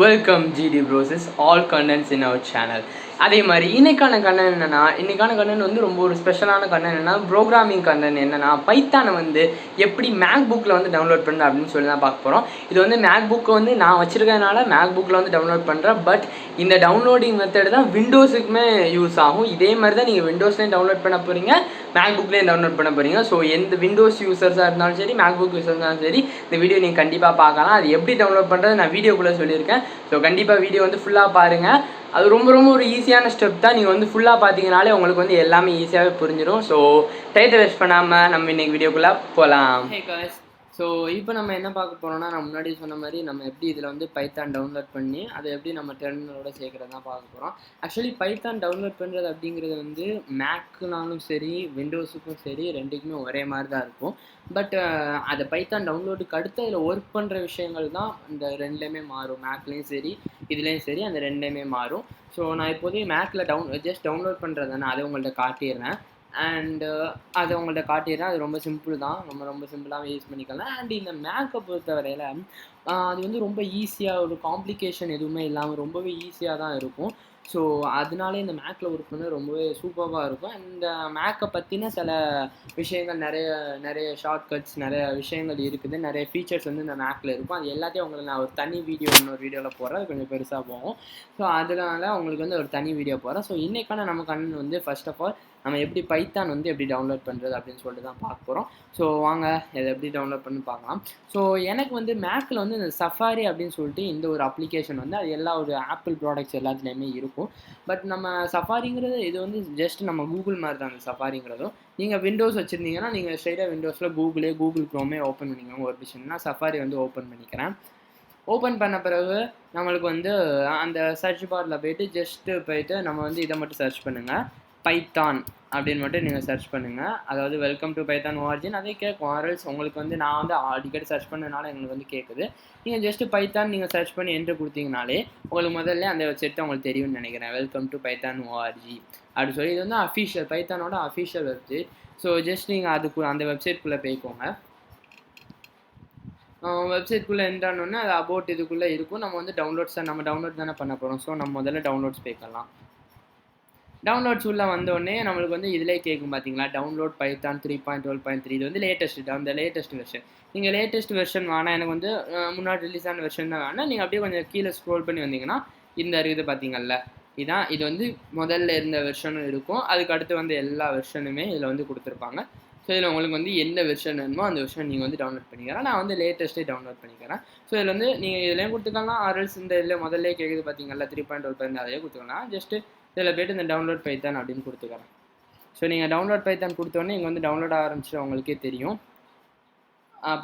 Welcome GD process all contents in our channel. அதே மாதிரி இன்றைக்கான கண்டென்ட் என்னென்னா, இன்றைக்கான கண்டென்ட் வந்து ரொம்ப ஒரு ஸ்பெஷலான கண்டென்ட் என்னென்னா, ப்ரோக்ராமிங் கண்டென்ட் என்னென்னா, பைத்தானை வந்து எப்படி மேக் புக்கில் வந்து டவுன்லோட் பண்ணுறது அப்படின்னு சொல்லி தான் பார்க்க போகிறோம். இது வந்து மேக் புக்கை வந்து நான் வச்சுருக்கனால மேக் புக்கில் வந்து டவுன்லோட் பண்ணுறேன். பட் இந்த டவுன்லோடிங் மெத்தட் தான் விண்டோஸுக்குமே யூஸ் ஆகும். இதே மாதிரி தான் நீங்கள் விண்டோஸ்லேயும் டவுன்லோட் பண்ண போகிறீங்க, மேக் புக்லேயும் டவுன்லோட் பண்ண போகிறீங்க. ஸோ எந்த விண்டோஸ் யூசர்ஸாக இருந்தாலும் சரி, மேக் புக் யூசர்ஸாக இருந்தாலும் சரி, இந்த வீடியோ நீங்கள் கண்டிப்பாக பார்க்கலாம். அது எப்படி டவுன்லோட் பண்ணுறது நான் வீடியோக்குள்ளே சொல்லியிருக்கேன். ஸோ கண்டிப்பாக வீடியோ வந்து ஃபுல்லாக பாருங்கள். அது ரொம்ப ரொம்ப ஒரு ஈஸியான ஸ்டெப் தான். நீங்கள் வந்து ஃபுல்லாக பார்த்தீங்கனாலே உங்களுக்கு வந்து எல்லாமே ஈஸியாகவே புரிஞ்சிடும். ஸோ டைத்தை வேஸ்ட் பண்ணாமல் நம்ம இன்றைக்கி வீடியோக்குள்ளே போகலாம். ஹே காய்ஸ், ஸோ இப்போ நம்ம என்ன பார்க்க போகிறோம்னா, நான் முன்னாடி சொன்ன மாதிரி நம்ம எப்படி இதில் வந்து பைத்தான் டவுன்லோட் பண்ணி அதை எப்படி நம்ம டெர்மினலோட சேர்க்குறது தான் பார்க்க போகிறோம். ஆக்சுவலி பைத்தான் டவுன்லோட் பண்ணுறது அப்படிங்கிறது வந்து மேக்குனாலும் சரி, விண்டோஸுக்கும் சரி, ரெண்டுக்குமே ஒரே மாதிரி தான் இருக்கும். பட் அதை பைத்தான் டவுன்லோடுக்கு அடுத்து அதில் ஒர்க் பண்ணுற விஷயங்கள் தான் இந்த ரெண்டுலேயுமே மாறும். மேக்லேயும் சரி, இதுலேயும் சரி, அந்த ரெண்டுலேயுமே மாறும். ஸோ நான் இப்போதைக்கு மேக்கில் ஜஸ்ட் டவுன்லோட் பண்ணுறது தானே, அதை உங்கள்கிட்ட காட்டிடுறேன். அண்டு அதை உங்கள்கிட்ட காட்டிடுறேன். அது ரொம்ப சிம்பிள் தான், ரொம்ப சிம்பிளாகவே யூஸ் பண்ணிக்கலாம். அண்ட் இந்த மேக்கை பொறுத்தவரையில் அது வந்து ரொம்ப ஈஸியாக, ஒரு காம்ப்ளிகேஷன் எதுவுமே இல்லாமல் ரொம்பவே ஈஸியாக தான் இருக்கும். ஸோ அதனாலே இந்த மேக்கில் ஒர்க் பண்ண ரொம்பவே சூப்பராக இருக்கும். இந்த மேக்கை பற்றின சில விஷயங்கள் நிறைய ஷார்ட்கட்ஸ், நிறைய விஷயங்கள் இருக்குது, நிறைய ஃபீச்சர்ஸ் வந்து இந்த மேக்கில் இருக்கும். அது எல்லாத்தையும் உங்களுக்கு நான் ஒரு தனி இன்னொரு வீடியோவில் போடுறேன். அது கொஞ்சம் பெருசாக போகும். ஸோ அதனால உங்களுக்கு வந்து ஒரு தனி வீடியோ போடுறேன். ஸோ இன்றைக்கான நம்ம கண்ணன் வந்து ஃபர்ஸ்ட் ஆஃப் ஆல் நம்ம எப்படி பைத்தான் வந்து எப்படி டவுன்லோட் பண்ணுறது அப்படின்னு சொல்லிட்டு தான் பார்க்க போகிறோம். ஸோ வாங்க இதை எப்படி டவுன்லோட் பண்ணி பார்க்கலாம். ஸோ எனக்கு வந்து மேக்கில் வந்து இந்த சஃபாரி அப்படின்னு சொல்லிட்டு இந்த ஒரு அப்ளிகேஷன் வந்து அது எல்லா ஒரு ஆப்பிள் ப்ராடக்ட்ஸ் எல்லாத்துலேயுமே இருக்கும். பட் நம்ம சஃபாரிங்கிறது இது வந்து ஜஸ்ட் நம்ம கூகுள் மாதிரி தான். அந்த சஃபாரிங்கிறதும் நீங்கள் விண்டோஸ் வச்சுருந்தீங்கன்னா நீங்கள் ஸ்ட்ரைட்டாக விண்டோஸில் கூகுள் க்ரோமே ஓப்பன் பண்ணிக்கோங்க. ஒரு விஷயம்னா சஃபாரி வந்து ஓப்பன் பண்ணிக்கிறேன். ஓப்பன் பண்ண பிறகு நம்மளுக்கு வந்து அந்த சர்ச் பாரில் போயிட்டு நம்ம வந்து இதை மட்டும் சர்ச் பண்ணுங்கள், பைத்தான் அப்படின்னு மட்டும் நீங்கள் சர்ச் பண்ணுங்கள். அதாவது வெல்கம் டு பைத்தான் ஓஆர்ஜின்னு அதே கேட்கும். ஆர்எல்ஸ் உங்களுக்கு வந்து நான் வந்து அடிக்கடி சர்ச் பண்ணதுனால எங்களுக்கு வந்து கேட்குது. நீங்கள் ஜஸ்ட்டு பைத்தான் நீங்கள் சர்ச் பண்ணி என்ட்ரு கொடுத்தீங்கனாலே உங்களுக்கு முதல்ல அந்த வெப்சைட் உங்களுக்கு தெரியும்னு நினைக்கிறேன். வெல்கம் டு பைத்தான் ஓஆர்ஜி அப்படின்னு சொல்லி. இது வந்து அஃபிஷியல் பைத்தானோட அஃபிஷியல் வெப்சைட். ஸோ ஜஸ்ட் நீங்கள் அந்த வெப்சைட்குள்ளே போய்க்கோங்க. வெப்சைட்குள்ளே என்ட்ரானோடனே அது அபவுட் இதுக்குள்ளே இருக்கும். நம்ம வந்து நம்ம டவுன்லோட் தானே பண்ண போகிறோம். ஸோ நம்ம முதல்ல டவுன்லோட்ஸ் போய்க்கலாம். டவுன்லோட்ஸ் உள்ளே வந்தோடனே நம்மளுக்கு வந்து இதிலே கேட்கும் பார்த்தீங்களா, டவுன்லோட் பைத்தான் 3.12.3. இது வந்து லேட்டஸ்ட் வெர்ஷன். நீங்கள் லேட்டஸ்ட் வெர்ஷன் வேணாம், எனக்கு வந்து முன்னாடி ரிலீஸ் ஆன வெர்ஷன் தான் வேணாம், நீங்கள் அப்படியே கொஞ்சம் கீழே ஸ்க்ரோல் பண்ணி வந்தீங்கன்னா இந்த இருக்குது பார்த்தீங்கல்ல, இது வந்து முதல்ல இருந்த வெர்ஷனும் இருக்கும். அதுக்கு அடுத்து வந்து எல்லா வெர்ஷனுமே இதில் வந்து கொடுத்துருப்பாங்க. ஸோ இதில் உங்களுக்கு வந்து எந்த வெர்ஷன் வேணுமோ அந்த வெர்ஷன் நீங்கள் வந்து டவுன்லோட் பண்ணிக்கிறேன். நான் வந்து லேட்டஸ்ட்டே டவுன்லோட் பண்ணிக்கிறேன். ஸோ இதில் வந்து நீங்கள் இதுலேயும் கொடுத்துக்கலாம். ஆர்எல்ஸ் இந்த இதில் முதல்ல கேட்குது பார்த்தீங்களா 3.12 அதையே கொடுத்துக்கலாம். ஜஸ்ட்டு இதில் போய்ட்டு இந்த டவுன்லோட் பைத்தான் அப்படின்னு கொடுத்துக்கிறேன். ஸோ நீங்கள் டவுன்லோட் பைத்தான் கொடுத்தோடனே இங்கே வந்து டவுன்லோட் ஆரம்பிச்சு உங்களுக்கே தெரியும்.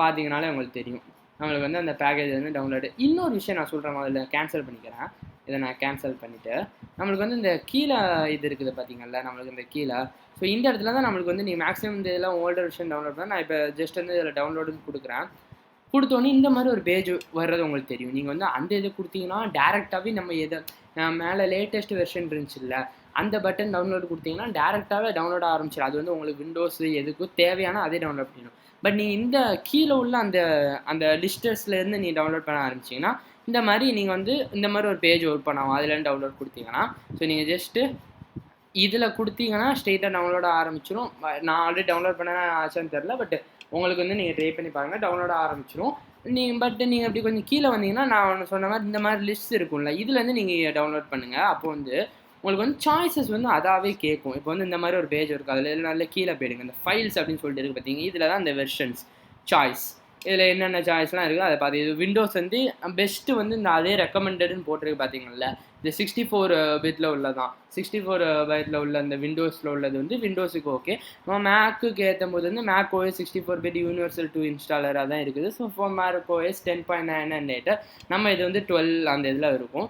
பார்த்தீங்கனாலே உங்களுக்கு தெரியும் நம்மளுக்கு வந்து அந்த பேக்கேஜ் வந்து டவுன்லோடு. இன்னொரு விஷயம் நான் சொல்கிற மாதிரி கேன்சல் பண்ணிக்கிறேன். இதை நான் கேன்சல் பண்ணிவிட்டு நம்மளுக்கு வந்து இந்த கீழே இது இருக்குது பார்த்தீங்கல்ல, நம்மளுக்கு இந்த கீழே. ஸோ இந்த இடத்துல தான் நம்மளுக்கு வந்து நீங்கள் மேக்ஸிமம் இந்த இதெல்லாம் ஓல்டர் வெர்ஷன் டவுன்லோட் பண்ணால் நான் இப்போ ஜஸ்ட் வந்து இதில் டவுன்லோடுன்னு கொடுக்குறேன். கொடுத்தோன்னே இந்த மாதிரி ஒரு பேஜ் வர்றது உங்களுக்கு தெரியும். நீங்கள் வந்து அந்த இது கொடுத்தீங்கன்னா டேரெக்டாகவே நம்ம எதை மேலே லேட்டஸ்ட் வெர்ஷன் இருந்துச்சுல்ல, அந்த பட்டன் டவுன்லோட் கொடுத்தீங்கன்னா டேரெக்டாகவே டவுன்லோட் ஆரம்பிச்சிடும். அது வந்து உங்களுக்கு விண்டோஸு எதுக்கும் தேவையான அதே டவுன்லோட் பண்ணணும். பட் நீங்கள் இந்த கீழே உள்ள அந்த லிஸ்டர்ஸ்லேருந்து நீங்கள் டவுன்லோட் பண்ண ஆரம்பிச்சிங்கன்னா இந்த மாதிரி நீங்கள் வந்து இந்த மாதிரி ஒரு பேஜ் ஓப்பன் ஆகும். அதுலேருந்து டவுன்லோட் கொடுத்தீங்கன்னா ஸோ நீங்கள் ஜஸ்ட்டு இதில் கொடுத்தீங்கன்னா ஸ்ட்ரெயிட்டாக டவுன்லோட ஆரம்பிச்சிடும். நான் ஆல்ரெடி டவுன்லோட் பண்ண ஆச்சான்னு தெரில, பட் உங்களுக்கு வந்து நீங்கள் ட்ரை பண்ணி பாருங்கள், டவுன்லோட ஆரம்பிச்சிடும். நீங்கள் இப்படி கொஞ்சம் கீழே வந்தீங்கன்னா நான் சொன்ன மாதிரி இந்த மாதிரி லிஸ்ட் இருக்கும்ல, இதுலேருந்து நீங்கள் டவுன்லோட் பண்ணுங்கள். அப்போ வந்து உங்களுக்கு வந்து சாய்ஸஸ் வந்து அதாவே கேட்கும். இப்போ வந்து இந்த மாதிரி ஒரு பேஜ் இருக்குது, அதில் நல்ல கீழே போயிடுங்க. இந்த ஃபைல்ஸ் அப்படின்னு சொல்லிட்டு இருக்குது பார்த்தீங்க, இதில் தான் இந்த வெர்ஷன்ஸ் சாய்ஸ், இதில் என்னென்ன சாய்ஸ்லாம் இருக்குது அதை பார்த்து. இது விண்டோஸ் வந்து பெஸ்ட்டு வந்து இந்த அதே ரெக்கமெண்டடுன்னு போட்டிருக்கு பார்த்தீங்கல்ல, இந்த 64 பிட்டில் உள்ளதான், 64 பைட்டில் உள்ள அந்த விண்டோஸில் உள்ளது வந்து விண்டோஸுக்கு ஓகே. நம்ம மேக்குக்கு ஏற்றும் போது வந்து மேக் OS 64 பிட் யூனிவர்சல் 2 இன்ஸ்டாலராக தான் இருக்குது. So for Mac OS 10.9 and later நம்ம இது வந்து 12 அந்த இதில் இருக்கும்.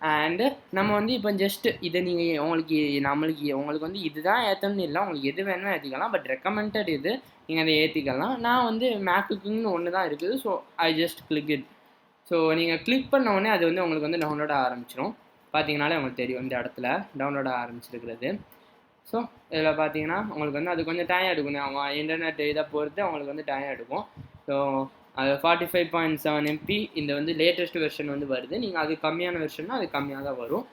அண்டு நம்ம வந்து இப்போ ஜஸ்ட்டு இதை நீங்கள் உங்களுக்கு வந்து இதுதான் ஏற்றணும்னு இல்லை, உங்களுக்கு எது வேணுமோ ஏற்றிக்கலாம். பட் ரெக்கமெண்டட் இது, நீங்கள் அதை ஏற்றிக்கலாம். நான் வந்து மேக்குக்குன்னு ஒன்று தான் இருக்குது. So I just click it. So நீங்கள் கிளிக் பண்ண உடனே அது வந்து உங்களுக்கு வந்து டவுன்லோட் ஆரம்பிச்சிடும். பார்த்தீங்கனாலே உங்களுக்கு தெரியும் இந்த இடத்துல டவுன்லோட் ஆரம்பிச்சிருக்கிறது. ஸோ இதில் பார்த்தீங்கன்னா உங்களுக்கு வந்து அது கொஞ்சம் டைம் எடுக்கும். அவங்க இன்டர்நெட் இதை பொறுத்து அவங்களுக்கு வந்து டைம் எடுக்கும். ஸோ அது 45.7 MB இந்த வந்து லேட்டஸ்ட் வெர்ஷன் வந்து வருது. நீங்கள் அது கம்மியான வெர்ஷன்னா அது கம்மியாக தான் வரும்.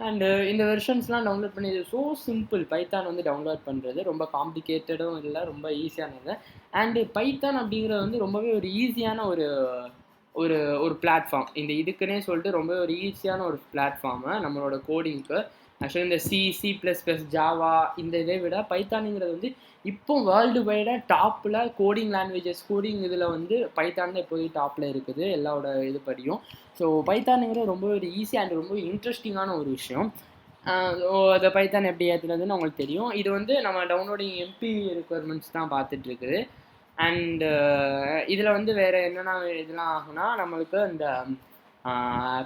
அண்டு இந்த வெர்ஷன்ஸ்லாம் டவுன்லோட் பண்ணி இது ஸோ சிம்பிள். பைத்தான் வந்து டவுன்லோட் பண்ணுறது ரொம்ப காம்ப்ளிகேட்டடும் இல்லை, ரொம்ப ஈஸியானது. அண்டு பைத்தான் அப்படிங்கிறது வந்து ரொம்பவே ஒரு ஈஸியான ஒரு ஒரு ஒரு பிளாட்ஃபார்ம். இந்த இதுக்குன்னே சொல்லிட்டு ரொம்ப ஒரு ஈஸியான ஒரு பிளாட்ஃபார்மு நம்மளோட கோடிங்க்கு. ஆக்சுவலி இந்த C++, ஜாவா இந்த இதை விட பைத்தானுங்கிறது வந்து இப்போ வேர்ல்டு வைடாக டாப்பில் கோடிங் லாங்குவேஜஸ், கோடிங் இதில் வந்து பைத்தான் தான் இப்போதைக்கு டாப்பில் இருக்குது எல்லாரோட இது படியும். ஸோ பைத்தானுங்கிறது ரொம்ப ஒரு ஈஸி அண்ட் ரொம்ப இன்ட்ரெஸ்டிங்கான ஒரு விஷயம். அதை பைத்தான் எப்படி ஏற்றுனதுன்னு உங்களுக்கு தெரியும். இது வந்து நம்ம டவுன்லோடிங் MP ரெக்குவயர்மெண்ட்ஸ் தான் பார்த்துட்ருக்குது. அண்டு இதில் வந்து வேறு என்னென்ன இதெல்லாம் ஆகுனா, நம்மளுக்கு இந்த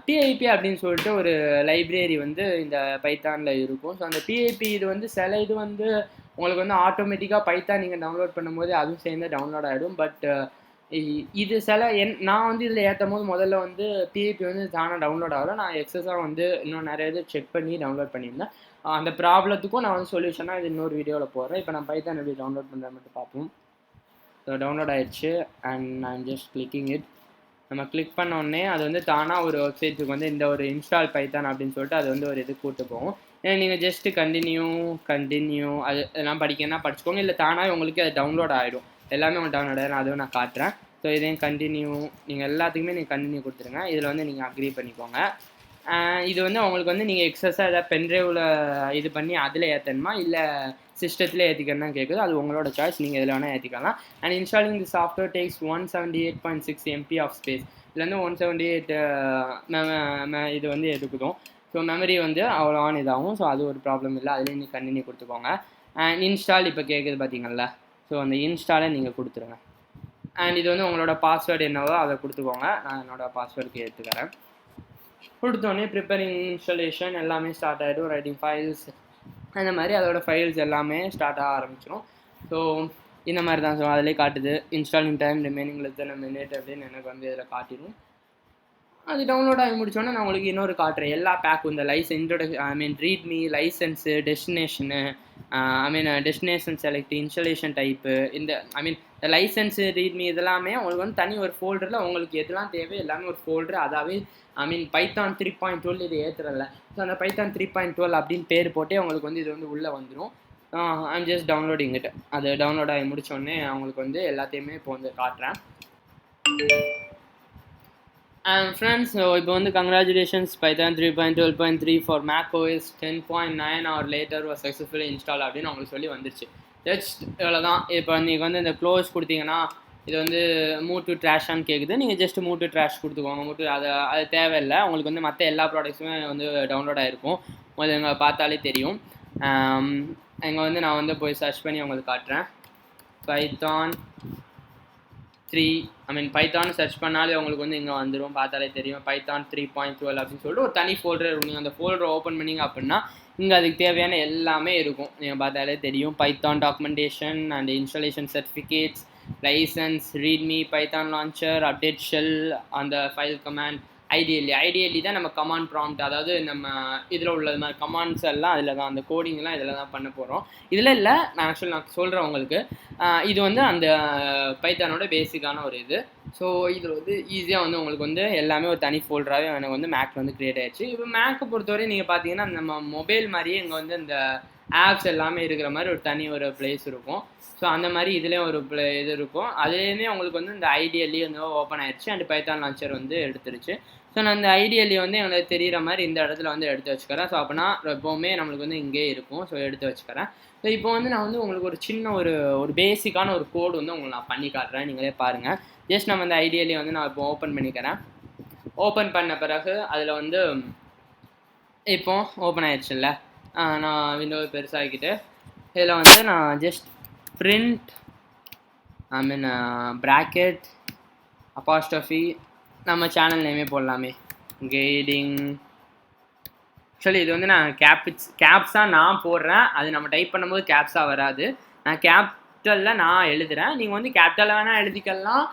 PIP அப்படின்னு சொல்லிட்டு ஒரு லைப்ரரி வந்து இந்த பைத்தானில் இருக்கும். ஸோ அந்த PIP இது வந்து சில இது வந்து உங்களுக்கு வந்து ஆட்டோமேட்டிக்காக பைத்தான் நீங்கள் டவுன்லோட் பண்ணும்போது அதுவும் சேர்ந்து டவுன்லோட் ஆகிடும். பட் இது சில நான் வந்து இதில் ஏற்றும் போது முதல்ல வந்து PIP வந்து தானாக டவுன்லோட் ஆகலை. நான் எக்ஸஸாக வந்து இன்னும் நிறைய இது செக் பண்ணி டவுன்லோட் பண்ணியிருந்தேன். அந்த ப்ராப்ளத்துக்கும் நான் வந்து சொல்யூஷனாக இது இன்னொரு வீடியோவில் போடுறேன். இப்போ நான் பைத்தான் எப்படி டவுன்லோட் பண்ணுறேன் மட்டும் பார்ப்போம். ஸோ டவுன்லோட் ஆயிடுச்சு அண்ட் நான் ஜஸ்ட் கிளிக்கிங் இட். நம்ம கிளிக் பண்ண உடனே அது வந்து தானாக ஒரு வெப்சைட்டுக்கு வந்து இந்த ஒரு இன்ஸ்டால் பைத்தான் அப்படின்னு சொல்லிட்டு அது வந்து ஒரு இது கூட்டு போகும். ஏன்னா நீங்கள் ஜஸ்ட்டு கண்டினியூ அது எல்லாம் படிக்கணும்னா படிச்சுக்கோங்க, இல்லை தானாக உங்களுக்கு அது டவுன்லோட் ஆகிடும். எல்லாமே உங்களுக்கு டவுன்லோட் ஆகிடும். அதுவும் நான் காட்டுறேன். ஸோ இதையும் கண்டினியூ, நீங்கள் எல்லாத்துக்குமே நீங்கள் கண்டினியூ கொடுத்துருங்க. இதில் வந்து நீங்கள் அக்ரி பண்ணிக்கோங்க. இது வந்து உங்களுக்கு வந்து நீங்கள் எக்ஸஸாக எதாவது பென்ட்ரைவில் இது பண்ணி அதில் ஏற்றணுமா இல்லை சிஸ்டத்தில் ஏற்றிக்கணும்னா கேட்குது. அது உங்களோட சாய்ஸ், நீங்கள் இதில் வேணால் ஏற்றிக்கலாம். And installing the software takes 178.6 MB of space. இதில் வந்து 178 இது வந்து எடுக்குதும். ஸோ மெமரி வந்து அவ்வளோ ஆன் இதாகும். ஸோ அது ஒரு ப்ராப்ளம் இல்லை, அதுலேயும் நீங்கள் கண்டினியூ கொடுத்துக்கோங்க. அண்ட் இன்ஸ்டால் இப்போ கேட்குது பார்த்தீங்களா, ஸோ அந்த இன்ஸ்டாலை நீங்கள் கொடுத்துருங்க. அண்ட் இது வந்து உங்களோட பாஸ்வேர்டு என்னவோ அதை கொடுத்துக்கோங்க. நான் என்னோடய பாஸ்வேர்டுக்கு எடுத்துக்கிறேன். கொடுத்தோடனே ப்ரிப்பேரிங் இன்ஸ்டாலேஷன் எல்லாமே ஸ்டார்ட் ஆகிடும். ரைட்டிங் ஃபைல்ஸ் அந்த மாதிரி அதோட ஃபைல்ஸ் எல்லாமே ஸ்டார்ட் ஆக ஆரம்பிச்சிடும். ஸோ இந்த மாதிரி தான். ஸோ அதிலே காட்டுது installing time remaining less than minute அப்படின்னு எனக்கு வந்து இதில் காட்டிடும். அது டவுன்லோட் ஆகி முடிச்சோன்னே நான் உங்களுக்கு இன்னொரு காட்டுறேன். எல்லா பேக்கும் இந்த readme, licence, destination, destination select, installation type, இந்த இந்த லைசன்ஸு, ரீட்மி இதெல்லாமே உங்களுக்கு வந்து தனி ஒரு ஃபோல்டரில் உங்களுக்கு எதெல்லாம் தேவை எல்லாமே ஒரு ஃபோல்டர். அதாவே பைத்தான் 3.12 இது ஏற்றுறதில்ல. ஸோ அந்த பைத்தான் 3.12 அப்படின்னு பேர் போட்டே உங்களுக்கு வந்து இது வந்து உள்ளே வந்துடும். I'm just downloading it. அது டவுன்லோட் ஆகி முடித்தோடனே அவங்களுக்கு வந்து எல்லாத்தையுமே இப்போ வந்து காட்டுறேன். ஃப்ரெண்ட்ஸ், இப்போ வந்து congratulations, Python 3.12.3 for macOS 10.9 R later was successfully install அப்படின்னு அவங்களுக்கு சொல்லி வந்துருச்சு. ஜஸ்ட் இவ்வளோ தான். இப்போ நீங்கள் வந்து இந்த க்ளோஸ் கொடுத்தீங்கன்னா இது வந்து மூவ் டு ட்ராஷான்னு கேட்குது. நீங்கள் ஜஸ்ட் மூவ் டு ட்ராஷ் கொடுத்துக்கோங்க. அது தேவையில்லை. உங்களுக்கு வந்து மற்ற எல்லா ப்ராடக்ட்ஸுமே வந்து டவுன்லோட் ஆகிருக்கும். உங்களுக்கு இங்கே பார்த்தாலே தெரியும். இங்கே வந்து நான் வந்து போய் சர்ச் பண்ணி உங்களுக்கு காட்டுறேன். பைத்தான் 3 பைத்தான் சர்ச் பண்ணாலே உங்களுக்கு வந்து இங்கே வந்துடும். பார்த்தாலே தெரியும் பைத்தான் 3.12 அப்படின்னு சொல்லிட்டு ஒரு தனி ஃபோல்டர் இருக்கும். நீங்கள் அந்த ஃபோல்டரை ஓப்பன் பண்ணிங்க அப்படின்னா இங்கே அதுக்கு தேவையான எல்லாமே இருக்கும். நீங்கள் பார்த்தாலே தெரியும். Python documentation and installation certificates, licence, readme, Python launcher, update shell, அந்த ஃபைல் கமாண்ட், ஐடிஎல்இ தான் நம்ம கமாண்ட் ப்ராம்ப்ட், அதாவது நம்ம இதில் உள்ளது மாதிரி கமாண்ட்ஸ் எல்லாம் அதில் தான், அந்த கோடிங்லாம் இதில் தான் பண்ண போகிறோம். இதில் இல்லை, நான் சொல்கிறேன் உங்களுக்கு. இது வந்து அந்த பைத்தானோட பேசிக்கான ஒரு இது. ஸோ இதில் வந்து ஈஸியாக வந்து உங்களுக்கு வந்து எல்லாமே ஒரு தனி ஃபோல்டராகவே எனக்கு வந்து மேக் வந்து க்ரியேட் ஆகிடுச்சு. இப்போ மேக்கை பொறுத்தவரை நீங்கள் பார்த்தீங்கன்னா நம்ம மொபைல் மாதிரியே இங்கே வந்து இந்த ஆப்ஸ் எல்லாமே இருக்கிற மாதிரி ஒரு தனி ஒரு பிளேஸ் இருக்கும். ஸோ அந்த மாதிரி இதுலேயும் ஒரு இது இருக்கும். அதுலேயுமே உங்களுக்கு வந்து இந்த ஐடிஎல்இ வந்து ஓப்பன் ஆயிடுச்சு அண்ட் பைத்தான் லான்ச்சர் வந்து எடுத்துருச்சு. ஸோ நான் இந்த ஐடிஎல்இ வந்து எங்களுக்கு தெரிகிற மாதிரி இந்த இடத்துல வந்து எடுத்து வச்சுக்கிறேன். ஸோ அப்படின்னா எப்போவுமே நம்மளுக்கு வந்து இங்கே இருக்கும். ஸோ எடுத்து வச்சுக்கிறேன். ஸோ இப்போ வந்து நான் வந்து உங்களுக்கு ஒரு சின்ன ஒரு பேசிக்கான ஒரு கோடு வந்து உங்களுக்கு நான் பண்ணி காட்டுறேன். நீங்களே பாருங்கள். ஜஸ்ட் நம்ம இந்த ஐடிஎல்இ வந்து நான் இப்போ ஓப்பன் பண்ணிக்கிறேன். ஓப்பன் பண்ண பிறகு அதில் வந்து இப்போ ஓப்பன் ஆயிடுச்சுல்ல, நான் விண்டோவை பெருசாகிக்கிட்டு இதில் வந்து நான் ஜஸ்ட் பிரிண்ட் ப்ராக்கெட் அப்பாஸ்ட்ரஃபி நம்ம சேனல் நேமே போடலாமே, கைடிங். ஆக்சுவலி இது வந்து நான் கேப்ஸாக நான் போடுறேன். அது நம்ம டைப் பண்ணும்போது கேப்ஸாக வராது. நான் கேபிட்டலில் நான் எழுதுகிறேன். நீங்கள் வந்து கேபிட்டலில் வேணால் எழுதிக்கலாம்,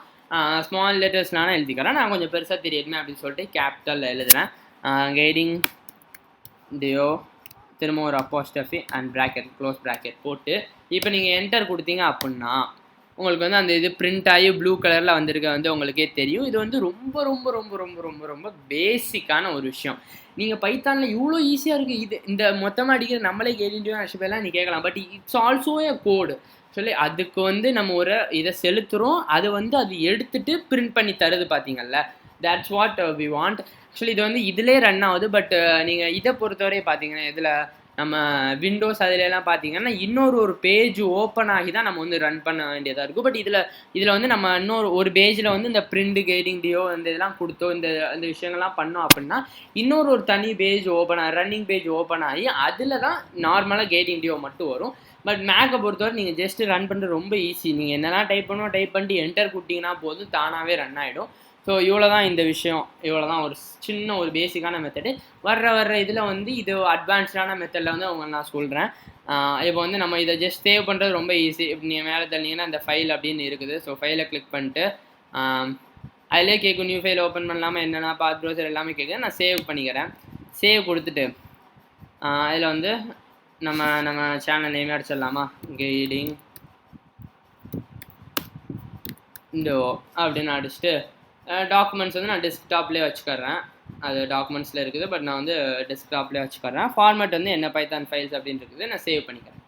ஸ்மால் லெட்டர்ஸ்லாம் எழுதிக்கிறேன். நான் கொஞ்சம் பெருசாக தெரியுமே அப்படின்னு சொல்லிட்டு கேபிட்டலில் எழுதுகிறேன். கைடிங் டியோ, திரும்ப ஒரு apostrophe and bracket, close bracket போட்டு இப்போ நீங்கள் என்டர் கொடுத்தீங்க அப்படின்னா உங்களுக்கு வந்து அந்த இது பிரிண்ட் ஆகி ப்ளூ கலரில் வந்திருக்க வந்து உங்களுக்கே தெரியும். இது வந்து ரொம்ப ரொம்ப ரொம்ப ரொம்ப ரொம்ப ரொம்ப பேசிக்கான ஒரு விஷயம். நீங்கள் பைத்தானில் இவ்வளோ ஈஸியாக இருக்குது, இது இந்த மொத்தமாக அடிக்கிற நம்மளே கேட்டுட்டு ஆக்சுவலாக நீ கேட்கலாம். பட் இட்ஸ் ஆல்சோ ஏ கோடு சொல்லி அதுக்கு வந்து நம்ம ஒரு இதை செலுத்துகிறோம். அது வந்து அது எடுத்துகிட்டு பிரிண்ட் பண்ணி தருது பார்த்தீங்கல்ல, that's what we want. Actually இது வந்து இதிலே ரன் ஆகுது. பட் நீங்கள் இதை பொறுத்தவரை பார்த்தீங்கன்னா இதில் நம்ம விண்டோஸ் அதிலெல்லாம் பார்த்தீங்கன்னா ஒரு பேஜ் ஓப்பன் ஆகி தான் நம்ம வந்து ரன் பண்ண வேண்டியதாக இருக்கும். பட் இதில் வந்து நம்ம ஒரு பேஜில் வந்து இந்த பிரிண்ட் கைடிங் டியோ இந்த இதெல்லாம் கொடுத்தோம், இந்த விஷயங்கள்லாம் பண்ணோம் அப்படின்னா ஒரு தனி பேஜ் ஓப்பன் ஆகி ரன்னிங் பேஜ் ஓப்பன் ஆகி அதில் தான் நார்மலாக கைடிங் டியோ மட்டும் வரும். பட் மேக்கை பொறுத்தவரை நீங்கள் ஜஸ்ட் ரன் பண்ணுறது ரொம்ப ஈஸி. நீங்கள் என்னெல்லாம் டைப் பண்ணிட்டு என்டர் கொடுத்தீங்கன்னா போதும், தானாகவே ரன் ஆகிடும். ஸோ இவ்வளோ தான் இந்த விஷயம். இவ்வளோ தான் ஒரு சின்ன ஒரு பேசிக்கான மெத்தடு. வர்ற இதில் வந்து இது அட்வான்ஸ்டான மெத்தடில் வந்து அவங்க நான் சொல்கிறேன். இப்போ வந்து நம்ம இதை ஜஸ்ட் சேவ் பண்ணுறது ரொம்ப ஈஸி. இப்போ நீங்கள் மேலே தள்ளிங்கன்னா அந்த ஃபைல் அப்படின்னு இருக்குது. ஸோ ஃபைலை கிளிக் பண்ணிட்டு அதிலே கேட்கும் நியூ ஃபைல் ஓப்பன் பண்ணலாமா என்னென்னா பாத் ப்ரௌசர் எல்லாமே கேட்குது. நான் சேவ் பண்ணிக்கிறேன். சேவ் கொடுத்துட்டு அதில் வந்து நம்ம சேனல் நேமே அடிச்சிடலாமா, கைடிங் இண்டோ அப்படின்னு அடிச்சுட்டு டாக்குமெண்ட்ஸ் வந்து நான் டெஸ்க்டாப்லேயே வச்சுக்கிறேன். அது டாக்குமெண்ட்ஸில் இருக்குது. பட் நான் வந்து டெஸ்க்டாப்லேயே வச்சுக்கிறேன். ஃபார்மேட் வந்து என்ன பைத்தான் ஃபைல்ஸ் அப்படின்னு இருக்குது. நான் சேவ் பண்ணிக்கிறேன்.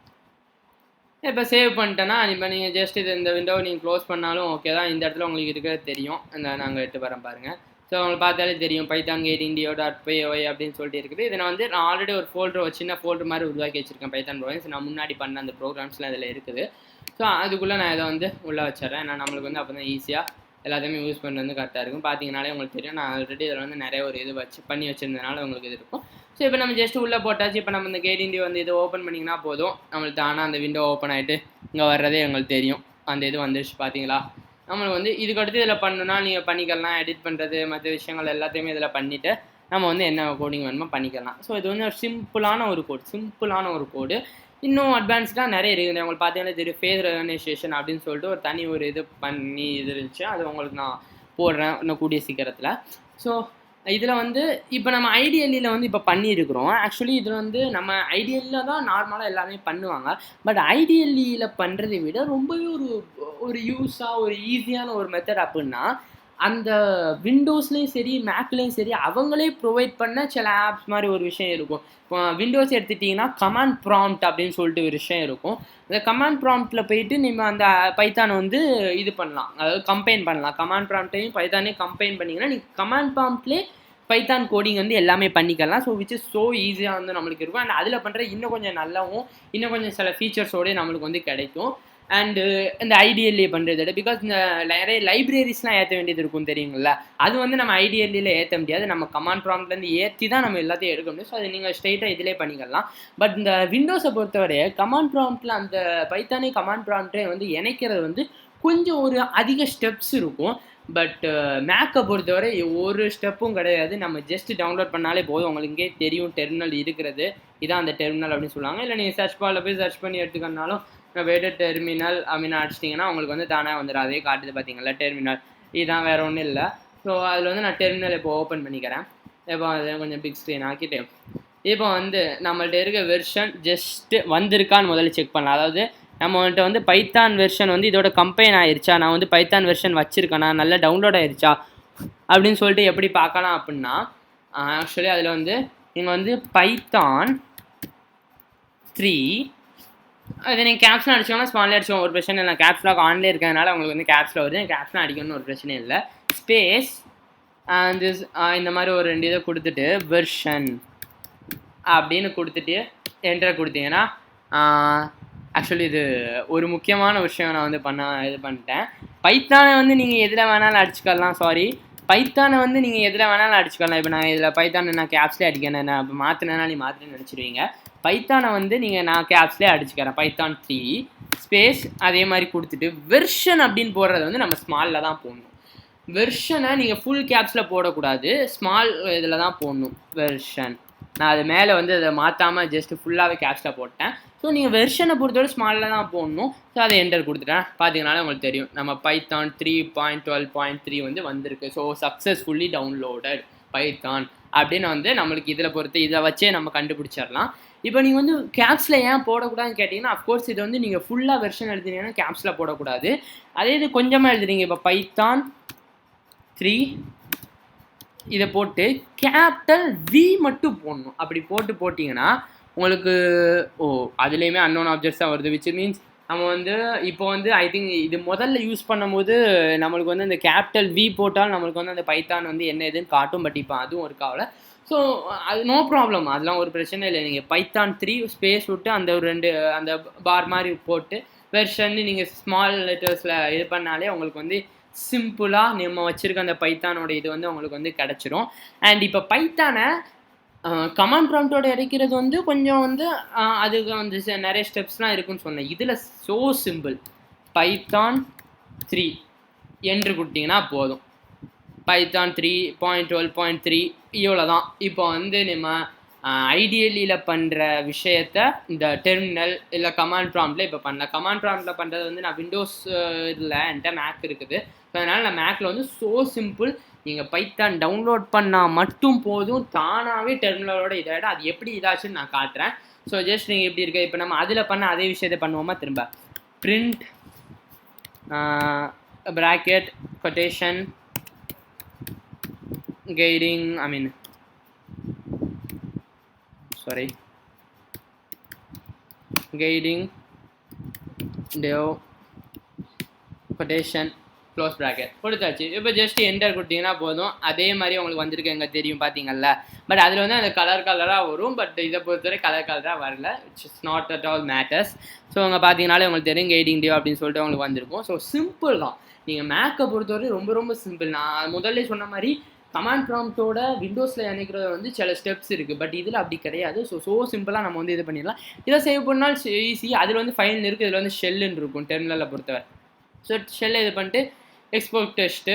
இப்போ சேவ் பண்ணிட்டேன்னா இப்போ நீங்கள் ஜஸ்ட் இந்த விண்டோவை நீங்கள் க்ளோஸ் பண்ணாலும் ஓகே தான். இந்த இடத்துல உங்களுக்கு இருக்கிறது தெரியும். இந்த நாங்கள் எடுத்து வரேன் பாருங்கள். ஸோ உங்களுக்கு பார்த்தாலே தெரியும் பைத்தான் கைடிங் டியோ .py அப்படின்னு சொல்லிட்டு இருக்குது. இதை நான் வந்து ஆல்ரெடி ஒரு சின்ன ஃபோல்டர் மாதிரி உருவாக்கி வச்சுருக்கேன் பைத்தான் ப்ரோக்ராம்ஸ். நான் முன்னாடி பண்ண அந்த ப்ரோக்ராம்ஸ்லாம் இதில் இருக்குது. ஸோ அதுக்குள்ளே நான் இதை வந்து உள்ளே வச்சிடறேன். ஏன்னா நம்மளுக்கு வந்து அப்போ தான் ஈஸியாக எல்லாத்தையுமே யூஸ் பண்ணுறது வந்து கரெக்டாக இருக்கும். பார்த்தீங்கனாலே உங்களுக்கு தெரியும், நான் ஆல்ரெடி இதில் வந்து நிறைய ஒரு இது பண்ணி வச்சுருந்ததுனால உங்களுக்கு இது இருக்கும். ஸோ இப்போ நம்ம ஜஸ்ட் உள்ளே போட்டாச்சு. இப்போ நம்ம இந்த கைடிங் டியோ வந்து இதை ஓப்பன் பண்ணிங்கன்னா போதும், நம்மளுக்கு தானாக அந்த விண்டோ ஓப்பன் ஆகிட்டு இங்கே வர்றதே எங்களுக்கு தெரியும். அந்த இது வந்துடுச்சு பார்த்தீங்களா. நம்மளுக்கு வந்து இதுக்கடுத்து இதில் பண்ணணுன்னா நீங்கள் பண்ணிக்கலாம். எடிட் பண்ணுறது மற்ற விஷயங்கள் எல்லாத்தையுமே இதில் பண்ணிவிட்டு நம்ம வந்து என்ன கோடிங் வேணுமோ பண்ணிக்கலாம். ஸோ இது வந்து ஒரு சிம்பிளான ஒரு கோடு. இன்னும் அட்வான்ஸ்டாக நிறைய இருக்குது. உங்களுக்கு பார்த்தீங்கன்னா தெரியும், ஃபேஸ் ரெகனைசேஷன் அப்படின்னு சொல்லிட்டு ஒரு தனி ஒரு இது பண்ணி இது இருந்துச்சு. அது உங்களுக்கு நான் போடுறேன் இன்னும் கூடிய சீக்கிரத்தில். ஸோ இதில் வந்து இப்போ நம்ம ஐடிஎல்லியில் வந்து இப்போ பண்ணியிருக்கிறோம். ஆக்சுவலி இதில் வந்து நம்ம ஐடிஎல்லில் தான் நார்மலாக எல்லாருமே பண்ணுவாங்க. பட் ஐடிஎல்லியில் பண்ணுறதை விட ரொம்பவே ஒரு யூஸாக ஒரு ஈஸியான ஒரு மெத்தட் அப்படின்னா, அந்த விண்டோஸ்லேயும் சரி மேக்லேயும் சரி அவங்களே ப்ரொவைட் பண்ண சில ஆப்ஸ் மாதிரி ஒரு விஷயம் இருக்கும். இப்போ விண்டோஸ் எடுத்துட்டிங்கன்னா கமாண்ட் ப்ராம்ப்ட் அப்படின்னு சொல்லிட்டு ஒரு விஷயம் இருக்கும். அந்த கமாண்ட் ப்ராம்ப்டில் போயிட்டு நீங்கள் அந்த பைத்தானை வந்து இது பண்ணலாம், அதாவது கம்பைன் பண்ணலாம். கமாண்ட் ப்ராம்ப்டையும் பைத்தானையும் கம்பைன் பண்ணிங்கன்னா நீங்கள் கமாண்ட் ப்ராம்ப்ட்லேயே பைத்தான் கோடிங் வந்து எல்லாமே பண்ணிக்கலாம். ஸோ விச் இஸ் ஸோ ஈஸியாக வந்து நம்மளுக்கு இருக்கும். அண்ட் அதில் பண்ணுற இன்னும் கொஞ்சம் நல்லாவும் இன்னும் கொஞ்சம் சில ஃபீச்சர்ஸோடய நம்மளுக்கு வந்து கிடைக்கும். அண்டு இந்த ஐடிஎல்ஏ பண்ணுறது பிகாஸ் இந்த நிறைய லைப்ரரிஸ்லாம் ஏற்ற வேண்டியது இருக்கும் தெரியுங்களா. அது வந்து நம்ம ஐடிஎல்ஏல ஏற்ற முடியாது. நம்ம கமாண்ட் ப்ராம்ப்ட்லேருந்து ஏற்றி தான் நம்ம எல்லாத்தையும் எடுக்க முடியும். ஸோ அது நீங்கள் ஸ்ட்ரெயிட்டாக இதிலே பண்ணிக்கலாம். பட் இந்த விண்டோஸை பொறுத்தவரை கமாண்ட் ப்ராம்ப்டில் அந்த பைத்தானே கமாண்ட் ப்ராம்ப்டே வந்து இணைக்கிறது வந்து கொஞ்சம் ஒரு அதிக ஸ்டெப்ஸ் இருக்கும். பட் மேக்கை பொறுத்தவரை ஒரு ஸ்டெப்பும் கிடையாது. நம்ம ஜஸ்ட் டவுன்லோட் பண்ணாலே போதும். உங்களுக்கே தெரியும் டெர்மினல் இருக்கிறது. இதான் அந்த டெர்மினல் அப்படின்னு சொல்லுவாங்க. இல்லை நீங்கள் சர்ச் பாரில் போய் சர்ச் பண்ணி எடுத்துக்கனாலும் வெயிட் டெர்மினல் அப்படின்னு அடிச்சிட்டிங்கன்னா உங்களுக்கு வந்து தானாக வந்துடும். அதே காட்டுது பார்த்தீங்களா டெர்மினல். இதுதான் வேறு ஒன்றும் இல்லை. ஸோ அதில் வந்து நான் டெர்மினல் இப்போ ஓப்பன் பண்ணிக்கிறேன். இப்போ அதை கொஞ்சம் பிக் ஸ்க்ரீன் ஆக்கிட்டு இப்போ வந்து நம்மள்ட்ட இருக்க வெர்ஷன் ஜஸ்ட்டு வந்திருக்கான்னு முதல்ல செக் பண்ணலாம். அதாவது நம்மகிட்ட வந்து பைத்தான் வெர்ஷன் வந்து இதோட கம்பைன் ஆயிடுச்சா, நான் வந்து பைத்தான் வெர்ஷன் வச்சுருக்கேனா, நல்லா டவுன்லோட் ஆயிடுச்சா அப்படின்னு சொல்லிட்டு எப்படி பார்க்கலாம் அப்படின்னா, ஆக்சுவலி அதில் வந்து நீங்கள் வந்து பைத்தான் 3 அது நீங்கள் கேப்ஸ்லாம் அடிச்சோன்னா ஸ்மாலில் அடிச்சோம், ஒரு பிரச்சனை இல்லை. கேப்ஸ்லாக் ஆன்லேயே இருக்கிறதுனால உங்களுக்கு வந்து கேப்ஸில் வருது. கேப்ஸ்லாம் அடிக்கணும்னு ஒரு பிரச்சனை இல்லை. ஸ்பேஸ் அண்ட் இந்த மாதிரி ஒரு 2 இதை கொடுத்துட்டு வெர்ஷன் அப்படின்னு கொடுத்துட்டு என்டர் கொடுத்தீங்கன்னா, ஆக்சுவலி இது ஒரு முக்கியமான விஷயம் நான் வந்து இது பண்ணிட்டேன். பைத்தானை வந்து நீங்கள் எதில் வேணாலும் அடிச்சுக்கலாம். பைத்தானை வந்து நீங்கள் எதில் வேணாலும் அடிச்சுக்கலாம். இப்போ நான் இதில் பைத்தானை நான் கேப்ஸ்லேயே அடிக்கணும், நான் இப்போ மாற்றினேன்னா நீ மாற்றினு நினச்சிடுவீங்க. பைத்தானை வந்து நான் கேப்ஸ்லேயே அடிச்சுக்கிறேன். பைத்தான் 3 ஸ்பேஸ் அதே மாதிரி கொடுத்துட்டு வெர்ஷன் அப்படின்னு போடுறது வந்து நம்ம ஸ்மாலில் தான் போடணும். வெர்ஷனை நீங்கள் ஃபுல் கேப்ஸில் போடக்கூடாது, ஸ்மால் இதில் தான் போடணும் வெர்ஷன். நான் அது மேலே வந்து அதை மாற்றாமல் ஜஸ்ட்டு ஃபுல்லாகவே கேப்ஸில் போட்டேன். ஸோ நீங்கள் வெர்ஷனை பொறுத்தவரை ஸ்மாலில் தான் போடணும். ஸோ அதை என்டர் கொடுத்துட்டேன். பார்த்தீங்கனாலே உங்களுக்கு தெரியும் நம்ம பைத்தான் 3.12.3 வந்து வந்திருக்கு. ஸோ சக்ஸஸ்ஃபுல்லி டவுன்லோடட் பைத்தான் அப்படின்னு வந்து நம்மளுக்கு இதில் பொறுத்து இதை வச்சே நம்ம கண்டுபிடிச்சிடலாம். இப்போ நீங்கள் வந்து கேப்ஸில் ஏன் போடக்கூடாதுன்னு கேட்டிங்கன்னா, அஃப்கோர்ஸ் இது வந்து நீங்கள் ஃபுல்லாக வெர்ஷன் எழுதுனீங்கன்னா கேப்ஸில் போடக்கூடாது. அதே இது கொஞ்சமாக எழுதுறீங்க, இப்போ பைத்தான் 3 இதை போட்டு கேபிட்டல் V மட்டும் போடணும். அப்படி போட்டிங்கன்னா உங்களுக்கு அதுலேயுமே அன்னோன் ஆப்ஜெக்ட்ஸ் தான் வருது. விச் மீன்ஸ் நம்ம வந்து இப்போ வந்து ஐ திங்க் இது முதல்ல யூஸ் பண்ணும்போது நம்மளுக்கு வந்து இந்த கேபிட்டல் V போட்டால் நம்மளுக்கு வந்து அந்த பைத்தான் வந்து என்ன எதுன்னு காட்டும். பட் இப்போ அதுவும் ஒர்க் ஆகல. ஸோ அது நோ ப்ராப்ளம், அதெல்லாம் ஒரு பிரச்சனை இல்லை. நீங்கள் பைத்தான் 3 ஸ்பேஸ் விட்டு அந்த ஒரு 2 அந்த பார் மாதிரி போட்டு வெர்ஷன் நீங்கள் ஸ்மால் லெட்டர்ஸில் இது பண்ணாலே உங்களுக்கு வந்து சிம்பிளாக நம்ம வச்சுருக்க அந்த பைத்தானோட இது வந்து உங்களுக்கு வந்து கிடச்சிரும். அண்ட் இப்போ பைத்தானை கமாண்ட் ப்ராம்ப்டோட இறக்கிறது வந்து கொஞ்சம் வந்து அதுக்கு வந்து நிறைய ஸ்டெப்ஸ்லாம் இருக்குன்னு சொன்னேன். இதில் ஸோ சிம்பிள், பைத்தான் 3 என்று கொடுத்தீங்கன்னா போதும். பைத்தான் 3.12.3 இவ்வளோ தான். இப்போ வந்து நம்ம ஐடியலியில் பண்ணுற விஷயத்த இந்த டெர்மினல் இல்லை கமாண்ட் ப்ராம்ப்டில் இப்போ பண்ணலாம். கமாண்ட் ப்ராம்ப்டில் பண்ணுறது வந்து நான் விண்டோஸ் இல்லை, என்கிட்ட மேக் இருக்குது. ஸோ அதனால் நான் மேக்கில் வந்து ஸோ சிம்பிள், நீங்கள் பைத்தான் டவுன்லோட் பண்ணால் மட்டும் போதும், தானாகவே டெர்மினலோட இதாகிடும். அது எப்படி இதாச்சுன்னு நான் காட்டுறேன். ஸோ ஜஸ்ட் நீங்கள் எப்படி இருக்குது, இப்போ நம்ம அதில் பண்ண அதே விஷயத்தை பண்ணுவோமா, திரும்ப print bracket quotation guiding guiding dev quotation close bracket கொடுத்தாச்சு. இப்போ ஜஸ்ட் என்டர் கொடுத்தீங்கன்னா போதும். அதே மாதிரி உங்களுக்கு வந்திருக்கு, எங்கே தெரியும் பார்த்தீங்கல்ல. பட் அதில் வந்து அந்த கலராக வரும். பட் இதை பொறுத்தவரை கலராக வரல. It's not at all matters. So அங்கே பார்த்தீங்கனாலே உங்களுக்கு தெரியும் கைடிங் டிவ் அப்படின்னு சொல்லிட்டு உங்களுக்கு வந்திருக்கும். ஸோ சிம்பிள் தான். நீங்கள் மேக்கை பொறுத்தவரை ரொம்ப ரொம்ப சிம்பிள். நான் முதல்ல சொன்ன மாதிரி கமாண்ட் ப்ராம்ப்டோட விண்டோஸில் இணைக்கிறது வந்து சில ஸ்டெப்ஸ் இருக்குது. பட் இதில் அப்படி கிடையாது. ஸோ சிம்பிளாக நம்ம வந்து இது பண்ணிடலாம். இதை சேவ் பண்ணால் ஈஸி. அதில் வந்து ஃபைல் இருக்குது, இதில் வந்து ஷெல்லுன்னு இருக்கும் டெர்மினலில் பொறுத்தவரை. ஸோ ஷெல்லை இது பண்ணிட்டு எக்ஸ்போர்ட் டெஸ்ட்டு,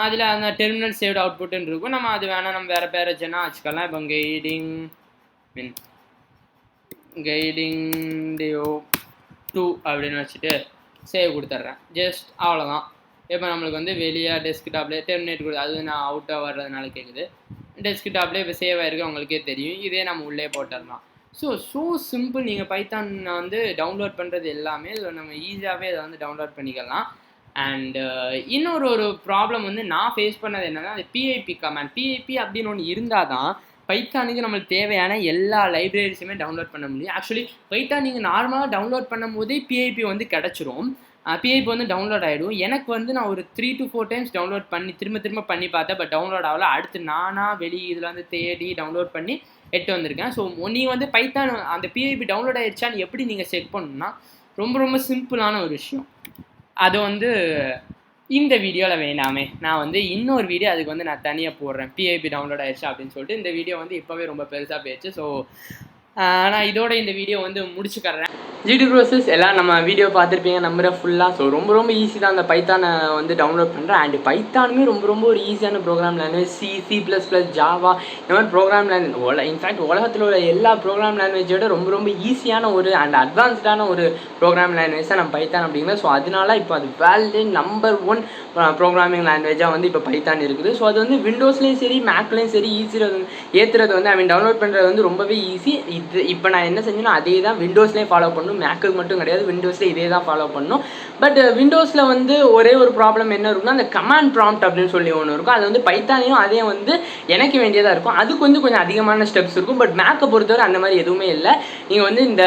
அதில் அந்த டெர்மினல் சேவ்டு அவுட்புட்டுன்னு இருக்கும். நம்ம அது வேணால் நம்ம வேறு பேர் வச்சுன்னா வச்சுக்கலாம். இப்போ கைடிங் டியோ 2 அப்படின்னு வச்சுட்டு சேவ் கொடுத்துட்றேன். ஜஸ்ட் அவ்வளோதான். இப்போ நம்மளுக்கு வந்து வெளியே டெஸ்க்டாப்லேயே டெர்மினேட் கொடுத்து, அது நான் அவுட்டாக வர்றதுனால கேட்குது. டெஸ்க்டாப்லேயே இப்போ சேவ் ஆகிருக்கு, உங்களுக்கே தெரியும். இதே நம்ம உள்ளே போட்டுடலாம். So simple. நீங்கள் பைத்தான் வந்து டவுன்லோட் பண்ணுறது எல்லாமே நம்ம ஈஸியாகவே அதை வந்து டவுன்லோட் பண்ணிக்கலாம். அண்டு இன்னொரு ப்ராப்ளம் வந்து நான் ஃபேஸ் பண்ணது என்னென்னா, அந்த பிஐபி கமாண்ட். பிஐபி அப்படின்னு ஒன்று இருந்தால் தான் பைத்தானுக்கு நம்மளுக்கு தேவையான எல்லா லைப்ரரிஸுமே டவுன்லோட் பண்ண முடியும். ஆக்சுவலி பைத்தான் நீங்கள் நார்மலாக டவுன்லோட் பண்ணும் போதே பிஐபி வந்து கிடச்சிரும். பிஐபி வந்து டவுன்லோட் ஆகிடும். எனக்கு வந்து நான் ஒரு 3 to 4 டைம்ஸ் டவுன்லோட் பண்ணி திரும்ப பண்ணி பார்த்தேன். பட் டவுன்லோட் ஆகல. அடுத்து நானாக இதில் வந்து தேடி டவுன்லோட் பண்ணி வந்திருக்கேன். ஸோ நீ வந்து பைத்தான் அந்த பிஐபி டவுன்லோட் ஆகிடுச்சான்னு எப்படி நீங்கள் செக் பண்ணணும்னா ரொம்ப சிம்பிளான ஒரு விஷயம். அது வந்து இந்த வீடியோவில் வேணாமே, நான் வந்து இன்னொரு வீடியோ அதுக்கு வந்து நான் தனியாக போடுறேன். பிஐபி டவுன்லோட் ஆயிடுச்சு அப்படின்னு சொல்லிட்டு. இந்த வீடியோ வந்து இப்போவே ரொம்ப பெருசாக போயிடுச்சு. ஸோ நான் இதோட இந்த வீடியோ வந்து முடிச்சுக்கிறேன். ஜிடி ப்ரோசஸ் எல்லாம் நம்ம வீடியோ பார்த்துருப்பீங்க நம்புகிறேன் ஃபுல்லாக. ஸோ ரொம்ப ஈஸி தான் அந்த பைத்தானை வந்து டவுன்லோட் பண்ணுறேன். அண்ட் பைத்தானுமே ரொம்ப ஒரு ஈஸியான ப்ரோக்ராம் லாங்குவேஜ். C++, ஜாவா இந்த மாதிரி ப்ரோக்ராம் லாங்குவேஜ் இன்ஃபேக்ட் உலகத்தில் உள்ள எல்லா ப்ரோக்ராம் லாங்குவேஜோட ரொம்ப ஈஸியான ஒரு அண்ட் அட்வான்ஸ்டான ஒரு ப்ரோக்ராம் லாங்குவேஜ் தான் நம்ம பைத்தான் அப்படிங்கிறது. ஸோ அதனால இப்போ அது வேர்ல்டு நம்பர் 1 ப்ரோக்ராமிங் லாங்குவேஜாக வந்து இப்போ பைத்தான் இருக்குது. ஸோ அது வந்து விண்டோஸ்லேயும் சரி மேக்லேயும் சரி ஈஸியாக ஏற்றுறது வந்து டவுன்லோட் பண்ணுறது வந்து ரொம்பவே ஈஸி. இப்போ நான் என்ன செஞ்சேன்னா அதே தான் விண்டோஸ்லேயும் ஃபாலோ பண்ணணும். மேக்குக்கு மட்டும் கிடையாது, விண்டோஸில் இதே தான் ஃபாலோ பண்ணணும். பட் விண்டோஸில் வந்து ஒரே ஒரு ப்ராப்ளம் என்ன இருக்குன்னா, அந்த கமாண்ட் ப்ராம்ப்ட் அப்படின்னு சொல்லி ஒன்று இருக்கும். அது வந்து பைத்தானையும் அதே வந்து எனக்கு வேண்டியதாக இருக்கும். அதுக்கு வந்து கொஞ்சம் அதிகமான ஸ்டெப்ஸ் இருக்கும். பட் மேக்கை பொறுத்தவரை அந்த மாதிரி எதுவுமே இல்லை. நீங்கள் வந்து இந்த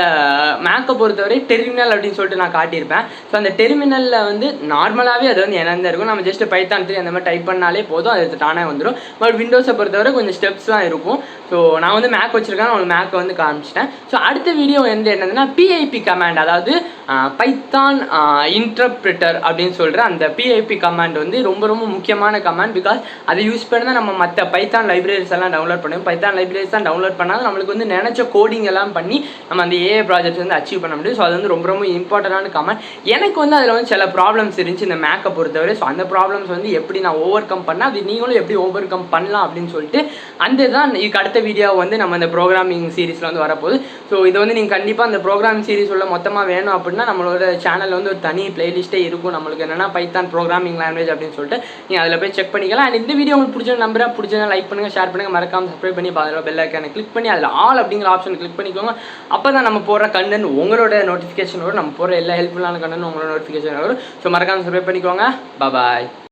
மேக்கை பொறுத்தவரை டெர்மினல் அப்படின்னு சொல்லிட்டு நான் காட்டியிருப்பேன். ஸோ அந்த டெர்மினலில் வந்து நார்மலாகவே அது வந்து என்ன இருக்கும், நம்ம ஜஸ்ட் பைத்தான் 3 அந்த மாதிரி டைப் பண்ணாலே போதும், அது தானே வந்துடும். பட் விண்டோஸை பொறுத்தவரை கொஞ்சம் ஸ்டெப்ஸ்லாம் இருக்கும். ஸோ நான் வந்து மேக் வச்சுருக்கேன், உங்களுக்கு மேக்கை வந்து காமிச்சிட்டேன். ஸோ அடுத்த வீடியோ வந்து என்னதுன்னா பிஐபி கமாண்ட், அதாவது பைத்தான் இன்டர்பிரிட்டர் அப்படின்னு சொல்கிற அந்த பிஐபி கமாண்ட் வந்து ரொம்ப முக்கியமான கமாண்ட். பிகாஸ் அதை யூஸ் பண்ணி தான் நம்ம மற்ற பைத்தான் லைப்ரரிஸ் எல்லாம் டவுன்லோட் பண்ணுவோம். பைத்தான் லைப்ரரிஸ் தான் டவுன்லோட் பண்ணால் நம்மளுக்கு வந்து நினச்ச கோடிங் எல்லாம் பண்ணி நம்ம அந்த ஏஐ ப்ராஜெக்ட்ஸ் வந்து அச்சீவ் பண்ண முடியும். ஸோ அது வந்து ரொம்ப இம்பார்ட்டண்டான கமாண்ட். எனக்கு வந்து அதில் வந்து சில ப்ராப்ளம்ஸ் இருந்துச்சு இந்த மேக்கை பொறுத்தவரை. ஸோ அந்த ப்ராப்ளம்ஸ் வந்து எப்படி நான் ஓவர் கம் பண்ணால் அது நீங்களும் எப்படி ஓவர் கம் பண்ணலாம் அப்படின்னு சொல்லிட்டு அந்த தான் இதுக்கு அடுத்த வீடியோ வந்து நம்ம இந்த ப்ரோக்ராமிங் சீரீஸில் வந்து வரப்போகுது. ஸோ இது வந்து நீங்கள் கண்டிப்பாக அந்த ப்ரோக்ராமிங் சீரீஸ் உள்ள மொத்தமாக வேணும் அப்படின்னா பண்ணால் நம்மளோட சேனலில் வந்து ஒரு தனி பிளேலிஸ்ட்டே இருக்கும். நம்மளுக்கு என்னென்னா பைத்தான் ப்ரோக்ராமிங் லாங்குவேஜ் அப்படின்னு சொல்லிட்டு நீங்கள் அதில் போய் செக் பண்ணிக்கலாம். அண்ட் இந்த வீடியோ உங்களுக்கு பிடிச்ச நம்பராக பிடிச்சா லைக் பண்ணுங்கள், ஷேர் பண்ணுங்கள், மறக்காமல் சப்ஸ்கிரைப் பண்ணி அதில் பெல் ஐக்கானை கிளிக் பண்ணி அதில் ஆல் அப்படிங்கிற ஆப்ஷன் கிளிக் பண்ணிக்கோங்க. அப்போ தான் நம்ம போடுற கண்டென்ட் உங்களோட நோட்டிஃபிகேஷன் வரும். நம்ம போகிற எல்லா ஹெல்ப்ஃபுல்லான கண்டென்ட் உங்களோட நோட்டிஃபிகேஷன் வரும். ஸோ மறக்காமல் சப்ஸ்கிரைப் பண்ணிக்கோங்க. பாய்.